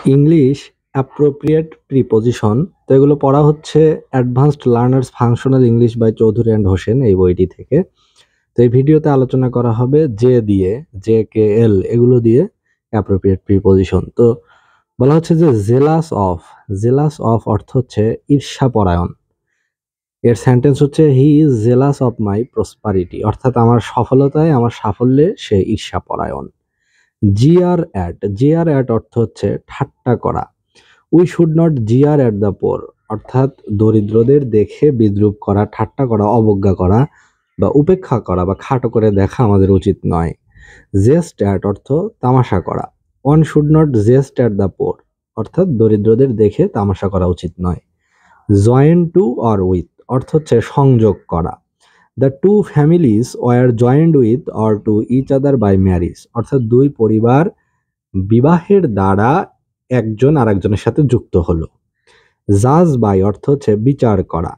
English appropriate preposition. তো এগুলো পড়া হচ্ছে advanced learners functional English by Chowdhury and Hossain এই বইটি থেকে। তো এই ভিডিওতে আলোচনা করা হবে যে দিয়ে, জে কে এল এগুলো দিয়ে অ্যাপ্রোপ্রিয়েট প্রিপোজিশন। তো বলা হচ্ছে যে জেলাস অফ অর্থ হচ্ছে ঈর্ষাপরায়ণ। এর সেন্টেন্স হচ্ছে he is jealous of my prosperity, অর্থাৎ আমার সফলতায়, আমার সাফল্যে সে ঈর্ষাপরায়ণ। জিআর অ্যাট অর্থ হচ্ছে ঠাট্টা করা। We should not GR at the poor, অর্থাৎ দরিদ্রদের দেখে বিদ্রূপ করা, ঠাট্টা করা, অবজ্ঞা করা বা উপেক্ষা করা বা খাটো করে দেখা আমাদের উচিত নয়। জেস্ট অ্যাট অর্থ তামাশা করা। One should not jest at the poor, অর্থাৎ দরিদ্রদের দেখে তামাশা করা উচিত নয়। জয়েন টু অর উইথ অর্থ হচ্ছে সংযোগ করা। The two families were joined with or to each other by marriage, অর্থাৎ দুই পরিবার বিবাহের দ্বারা একজন আরেকজনের সাথে যুক্ত হলো। জাজ বাই অর্থ হচ্ছে বিচার করা।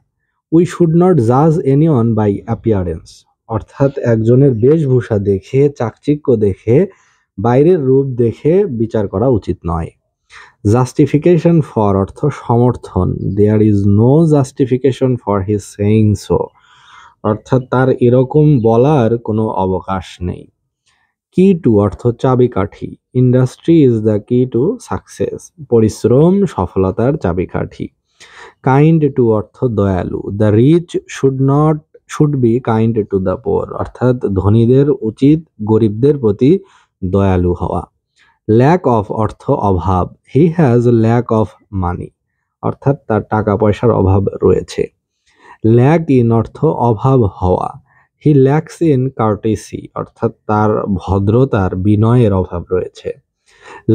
উই শুড নট জাজ এনিওয়ান বাই অ্যাপিয়ারেন্স, অর্থাৎ একজনের বেশভূষা দেখে, চাকচিক্য দেখে, বাইরের রূপ দেখে বিচার করা উচিত নয়। জাস্টিফিকেশন ফর অর্থ সমর্থন। There is no justification for his saying so, অর্থাৎ তার এরকম বলার কোনো অবকাশ নেই। কি টু অর্থ চাবিকাঠি। Industry is the key to success, পরিশ্রম সফলতার চাবিকাঠি। কাইন্ড টু অর্থ দয়ালু। The rich should be kind to the poor, অর্থাৎ ধনীদের উচিত গরিবদের প্রতি দয়ালু হওয়া। ল্যাক অফ অর্থ অভাব। He has lack of money, অর্থাৎ তার টাকা পয়সার অভাব রয়েছে। ল্যাক ইন অর্থ অভাব হওয়া। হি ল্যাকস ইন কার্টেসি, অর্থাৎ তার ভদ্রতার, বিনয়ের অভাব রয়েছে।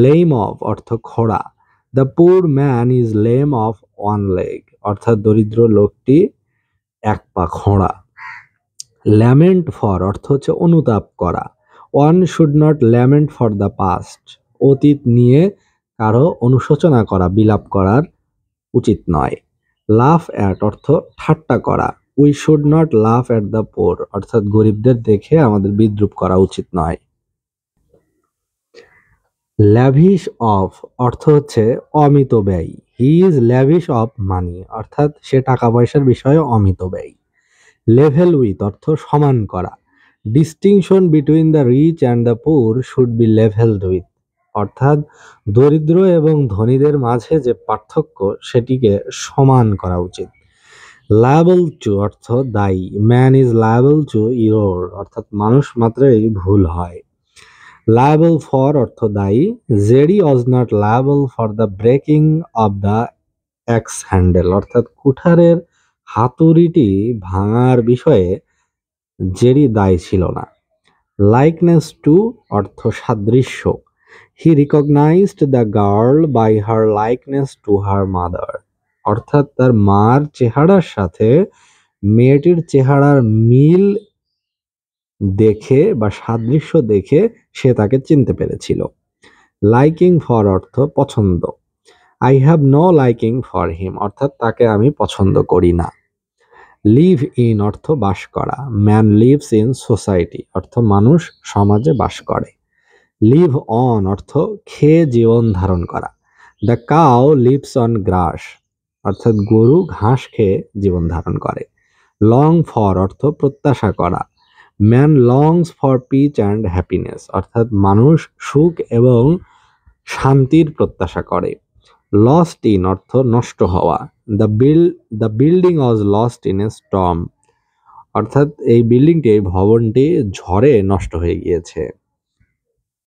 লেম অফ অর্থ খোড়া। The poor man is lame of one leg, অর্থাৎ দরিদ্র লোকটি এক পা খোঁড়া। ল্যামেন্ট ফর অর্থ হচ্ছে অনুতাপ করা। One should not lament for the past, অতীত নিয়ে কারো অনুশোচনা করা, বিলাপ করার উচিত নয়। লাফ অ্যাট অর্থ ঠাট্টা করা। উই শুড নট লাফ অ্যাট দ্য পোর, অর্থাৎ গরিবদের দেখে আমাদের বিদ্রূপ করা উচিত নয়। ল্যাভিশ অফ অর্থ হচ্ছে অমিত ব্যয়। He is lavish of money, অর্থাৎ সে টাকা পয়সার বিষয়ে অমিত ব্যয়। লেভেল উইথ অর্থ সমান করা। Distinction between the rich and the poor should be levelled with, অর্থাৎ দরিদ্র এবং ধনীদের মাঝে যে পার্থক্য সেটিকে সমান করা উচিত। লায়াবল টু অর্থ দায়ী। Man is liable to error, অর্থাৎ মানুষ মাত্রই ভুল হয়। লায়াবল ফর অর্থ দায়ী। JD was not liable for the breaking of the axe handle, অর্থাৎ কুঠারের হাতুড়িটি ভাঙার বিষয়ে জেরি দায়ী ছিল না। লাইকনেস টু অর্থ সাদৃশ্য। He recognised the girl by her likeness to her mother, অর্থাৎ তার মার চেহারার সাথে মেয়েটির চেহারার মিল দেখে বা সাদৃশ্য দেখে সে তাকে চিনতে পেরেছিল। লাইকিং ফর অর্থ পছন্দ। I have no liking for him, অর্থাৎ তাকে আমি পছন্দ করি না। লিভ ইন অর্থ বাস করা। ম্যান লিভস ইন সোসাইটি, অর্থ মানুষ সমাজে বাস করে। লিভ অন অর্থ খেয়ে জীবন ধারণ করা। The cow lives on grass, অর্থাৎ গরু ঘাস খেয়ে জীবন ধারণ করে। লং ফর অর্থ প্রত্যাশা করা। Man longs for peace and happiness, অর্থাৎ মানুষ সুখ এবং শান্তির প্রত্যাশা করে। লস্ট ইন অর্থ নষ্ট হওয়া। The building was lost in a Sturm, অর্থাৎ এই ভবনটি ঝড়ে নষ্ট হয়ে গিয়েছে।